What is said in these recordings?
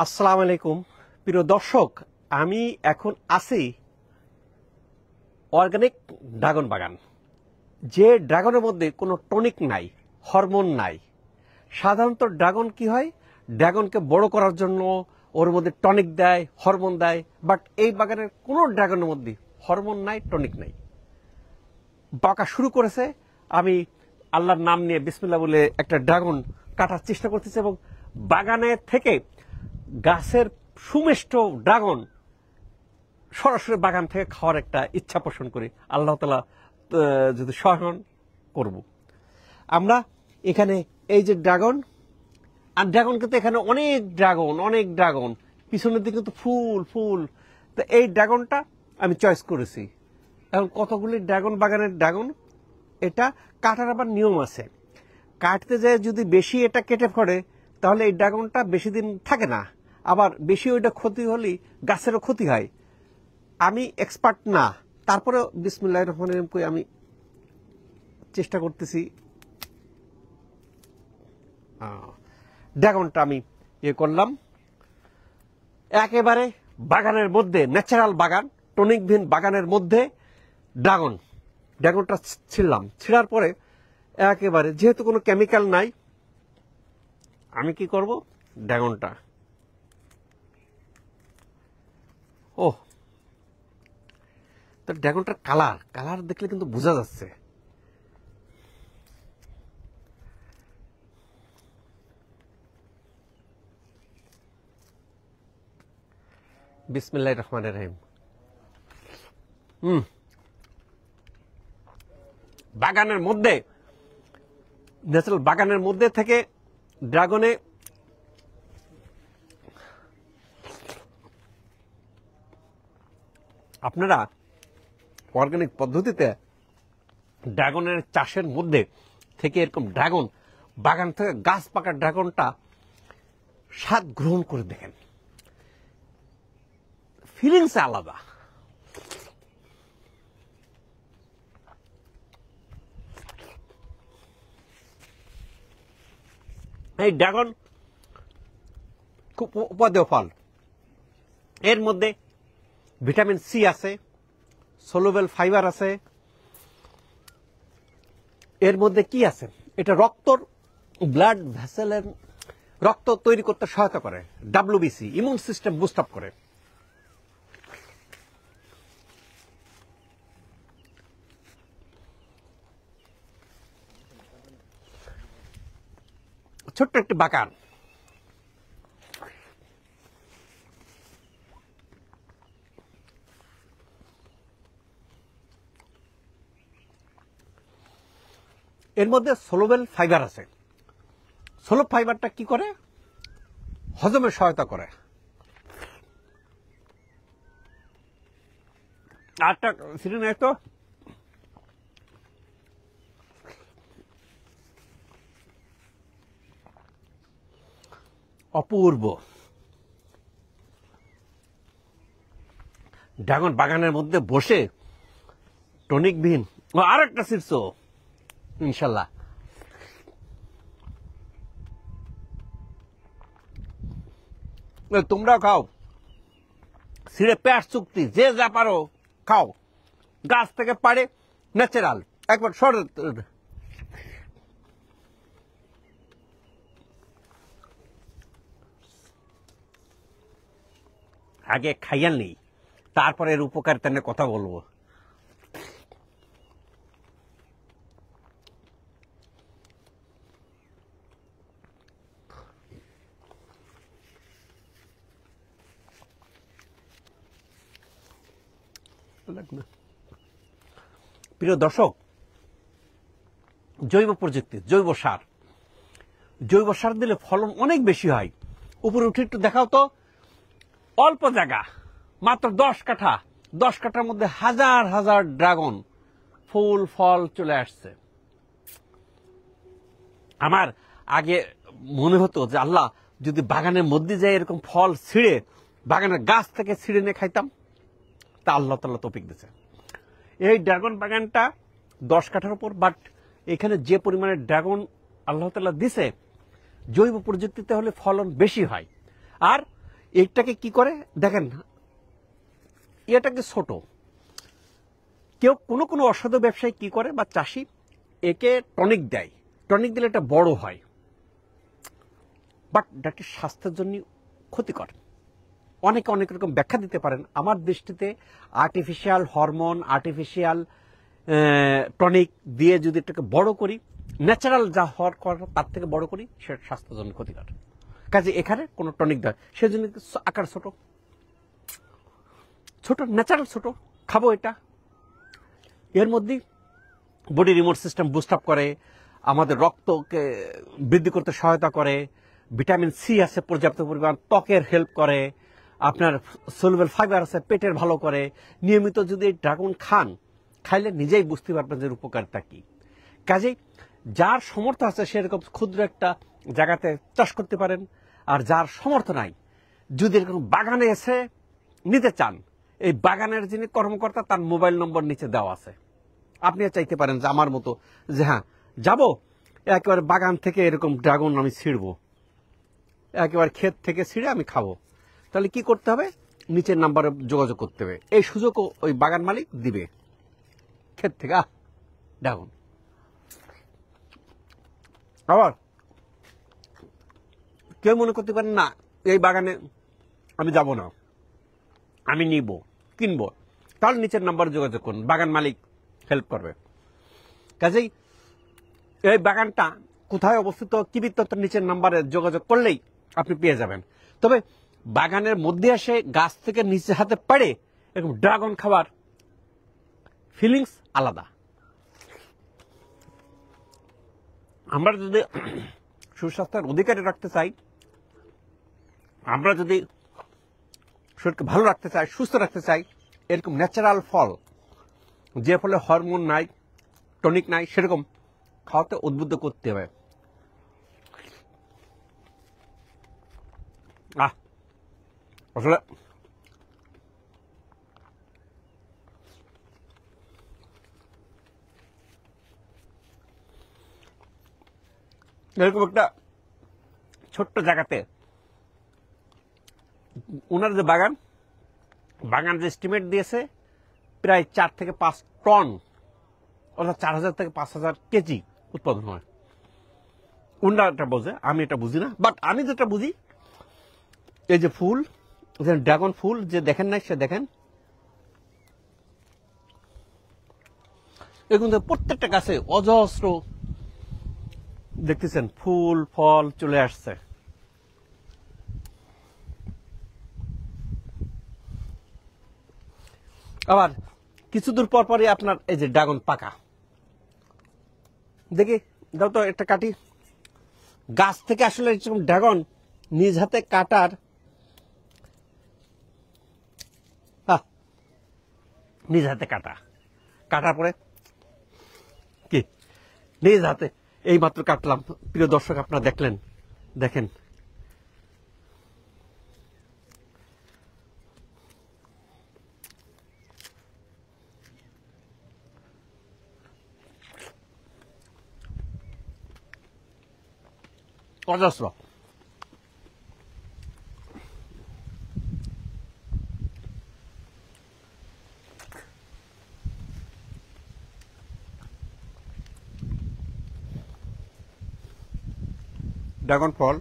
আসসালামু আলাইকুম প্রিয় দর্শক, আমি এখন আছি অর্গানিক ড্রাগন বাগান। যে ড্রাগনের মধ্যে কোনো টনিক নাই, হরমোন নাই। সাধারণত ড্রাগন কি হয়, ড্রাগনকে বড় করার জন্য ওর মধ্যে টনিক দেয়, হরমোন দেয়। বাট এই বাগানের কোনো ড্রাগনের মধ্যে হরমোন নাই, টনিক নাই। পাকা শুরু করেছে। আমি আল্লাহর নাম নিয়ে বিসমিল্লাহ বলে একটা ড্রাগন কাটার চেষ্টা করতেছি এবং বাগানে থেকে গাছের সুমিষ্ট ড্রাগন সরাসরি বাগান থেকে খাওয়ার একটা ইচ্ছা পোষণ করি। আল্লাহ তাআলা যদি সহায়ন করব। আমরা এখানে এই যে ড্রাগন, আর ড্রাগন কিন্তু এখানে অনেক ড্রাগন পিছনের দিকে তো ফুল ফুল। তো এই ড্রাগনটা আমি চয়েস করেছি। এখন কতগুলি ড্রাগন বাগানের ড্রাগন, এটা কাটার আবার নিয়ম আছে। কাটতে যায় যদি বেশি এটা কেটে পড়ে তাহলে এই ড্রাগনটা বেশি দিন থাকে না, আবার বেশি ওইটা ক্ষতি হলে গাছেরও ক্ষতি হয়। আমি এক্সপার্ট না, তারপরে বিসমিল্লাহির রহমানির রহিম কই আমি চেষ্টা করতেছি। ড্রাগনটা আমি করলাম একেবারে বাগানের মধ্যে, ন্যাচারাল বাগান, টনিকবিহীন বাগানের মধ্যে ড্রাগনটা ছিঁড়লাম। ছিঁড়ার পরে একেবারে যেহেতু কোনো কেমিক্যাল নাই, আমি কি করব, ড্রাগনটা তো ড্রাগনটার কালার দেখলে কিন্তু বোঝা যাচ্ছে। বিসমিল্লাহির রহমানির রহিম। বাগানের মধ্যে, ন্যাচারাল বাগানের মধ্যে থেকে ড্রাগনে আপনারা অর্গানিক পদ্ধতিতে ড্রাগনের চাষের মধ্যে থেকে এরকম ড্রাগন বাগান থেকে গাছ পাকা ড্রাগনটা স্বাদ গ্রহণ করে দেখেন, ফিলিংস আলাদা। এই ড্রাগন খুব উপাদেয় ফল। এর মধ্যে ভিটামিন সি আছে, সলুবেল ফাইবার আছে। এর মধ্যে কি আছে, এটা ব্লাড ভেসেলের রক্ত তৈরি করতে সহায়তা করে, WBC immune system boost up করে। ছোট্ট একটি বাগান, এর মধ্যে সলুবেল ফাইবার আছে। সলুব ফাইবারটা কি করে, হজমে সহায়তা করে। আরেকটা সিরিন তো অপূর্ব। ড্রাগন বাগানের মধ্যে বসে টনিকবিহীন আর একটা শীর্ষ ইনশাল্লাহ। তোমরা খাও, ছিঁড়ে পেঁয়াজ চুক্তি যে যা পারো খাও, গাছ থেকে পারে, ন্যাচারাল একবার সর। আগে খাইয়াল নেই, তারপরে এর উপকারিতা নিয়ে কথা বলবো। প্রিয় দর্শক, জৈব প্রযুক্তি, জৈব সার দিলে ফলন অনেক বেশি হয়। উপরে উঠে একটু দেখাও তো। অল্প জায়গা, মাত্র 10 কাঠার মধ্যে হাজার হাজার ড্রাগন ফুল ফল চলে আসছে। আমার আগে মনে হতো যে আল্লাহ যদি বাগানের মধ্যে যাই এরকম ফল ছিঁড়ে বাগানের গাছ থেকে ছিঁড়ে নিয়ে খাইতাম, তা আল্লাহ তাআলা তৌফিক দিয়েছে। এই ড্রাগন বাগানটা 10 কাঠার উপর, বাট এখানে যে পরিমাণে ড্রাগন আল্লাহ তাআলা দিছে, জৈব প্রযুক্তিতে হলে ফলন বেশি হয়। আর এটাকে কি করে দেখেন, এটাকে ছোট, কেউ কোনো কোনো অসাধু ব্যবসায়ী কি করে বা চাষি একে টনিক দেয়, টনিক দিলে এটা বড় হয়, বাট এটি স্বাস্থ্যের জন্য ক্ষতিকর। অনেকে অনেক রকম ব্যাখ্যা দিতে পারেন। আমার দৃষ্টিতে আর্টিফিশিয়াল হরমোন, আর্টিফিশিয়াল টনিক দিয়ে যদি এটাকে বড় করি, ন্যাচারাল যা হওয়ার তার থেকে বড় করি, সেটা স্বাস্থ্যের জন্য ক্ষতিকর। কাজে এখানে কোনো টনিক দেয়, সেজন্য আকার ছোট ছোট, ন্যাচারাল ছোট, খাবো এটা। এর মধ্যে body remote system boost up করে, আমাদের রক্তকে বৃদ্ধি করতে সহায়তা করে, ভিটামিন সি আছে পর্যাপ্ত পরিমাণ, ত্বকের হেল্প করে, আপনার সলুবেল ফাইবার আছে, পেটের ভালো করে। নিয়মিত যদি ড্রাগন খান, খাইলে নিজেই বুঝতে পারবেন যে উপকারটা কি। কাজেই যার সমর্থ আছে সেরকম ক্ষুদ্র একটা জায়গাতে চাষ করতে পারেন, আর যার সমর্থ নাই, যদি এরকম বাগানে এসে নিতে চান, এই বাগানের যিনি কর্মকর্তা তার মোবাইল নম্বর নিচে দেওয়া আছে। আপনি চাইতে পারেন যে আমার মতো যে হ্যাঁ যাব, একেবারে বাগান থেকে এরকম ড্রাগন আমি ছিঁড়বো, একেবারে ক্ষেত থেকে ছিঁড়ে আমি খাবো। তাহলে কি করতে হবে? নিচের নাম্বারে যোগাযোগ করতে হবে। এই সুযোগও ওই বাগান মালিক দিবে, ক্ষেত থেকে ড্রাগন। আবার কেউ মনে করতে পারেন না এই বাগানে আমি যাব না, আমি নিব, কিনবো, তাহলে নিচের নাম্বারে যোগাযোগ করুন, বাগান মালিক হেল্প করবে। কাজেই এই বাগানটা কোথায় অবস্থিত কি বৃত্তান্ত নিচের নাম্বারে যোগাযোগ করলেই আপনি পেয়ে যাবেন। তবে বাগানের মধ্যে এসে গাছ থেকে নিচে হাতে পাড়ে এরকম ড্রাগন খাবার ফিলিংস আলাদা। আমরা যদি সুস্বাস্থ্যের অধিকারী রাখতে চাই, আমরা যদি শরীরকে ভালো রাখতে চাই, সুস্থ রাখতে চাই, এরকম ন্যাচারাল ফল, যে ফলে হরমোন নাই, টনিক নাই, সেরকম খাওয়াতে উদ্বুদ্ধ করতে হবে। আসলে এরকম একটা ছোট্ট জায়গাতে ওনার যে বাগান যে এস্টিমেট দিয়েছে প্রায় 4 থেকে 5 টন, অর্থাৎ 4000 থেকে 5000 কেজি উৎপাদন হয়। ওনারা এটা বোঝে, আমি এটা বুঝি না। বাট আমি যেটা বুঝি, এই যে ফুল, ড্রাগন ফুল যে দেখেন নাই, সে দেখেন এগুলো প্রত্যেকটা গাছে অজস্র দেখতেছেন ফুল ফল চলে আসছে। আবার কিছু দূর পর পরই আপনার এই যে ড্রাগন পাকা। দেখি দাও তো একটা কাটি। গাছ থেকে আসলে ড্রাগন নিজ হাতে কাটার নিজ হাতে কাটার পরে কি নিজ হাতে এই মাত্র কাটলাম। প্রিয় দর্শক, আপনারা দেখলেন, দেখেন অজস্র। ড্রাগন ফল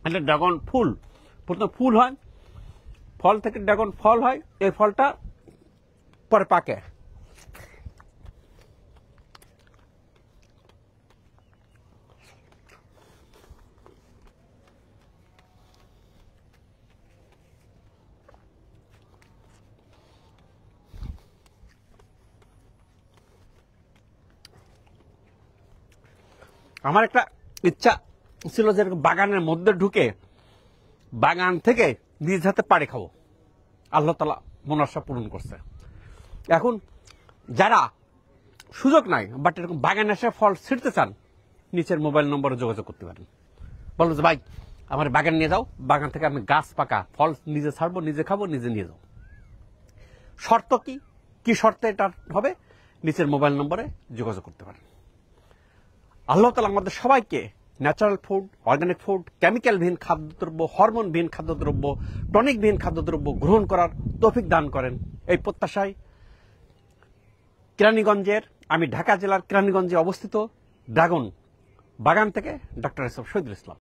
এটা ড্রাগন ফুল, প্রথম ফুল হয়, ফল থেকে ড্রাগন ফল হয়, এই ফলটা পরে পাকে। আমার একটা ইচ্ছা ছিল যে বাগানের মধ্যে ঢুকে বাগান থেকে নিজ হাতে পাড়ে খাবো। আল্লাহ তাআলা মনাশা পূরণ করছে। এখন যারা সুযোগ নাই বাট এরকম বাগানে এসে ফল ছিঁড়তে চান, নিচের মোবাইল নম্বরে যোগাযোগ করতে পারেন। বলবো যে ভাই আমার বাগান নিয়ে যাও, বাগান থেকে আমি গাছ পাকা ফল নিজে ছাড়বো, নিজে খাবো, নিজে নিয়ে যাও। শর্ত কি শর্তে এটা হবে? নিচের মোবাইল নম্বরে যোগাযোগ করতে পারেন। আল্লাহ তাআলা আমাদের সবাইকে ন্যাচারাল ফুড, অর্গানিক ফুড, কেমিক্যালবিহীন খাদ্যদ্রব্য, হরমোনবিহীন খাদ্যদ্রব্য, টনিকবিহীন খাদ্যদ্রব্য গ্রহণ করার তৌফিক দান করেন এই প্রত্যাশায় কেরানীগঞ্জের, আমি ঢাকা জেলার কেরানীগঞ্জে অবস্থিত ড্রাগন বাগান থেকে doctor S M Shahidul Islam.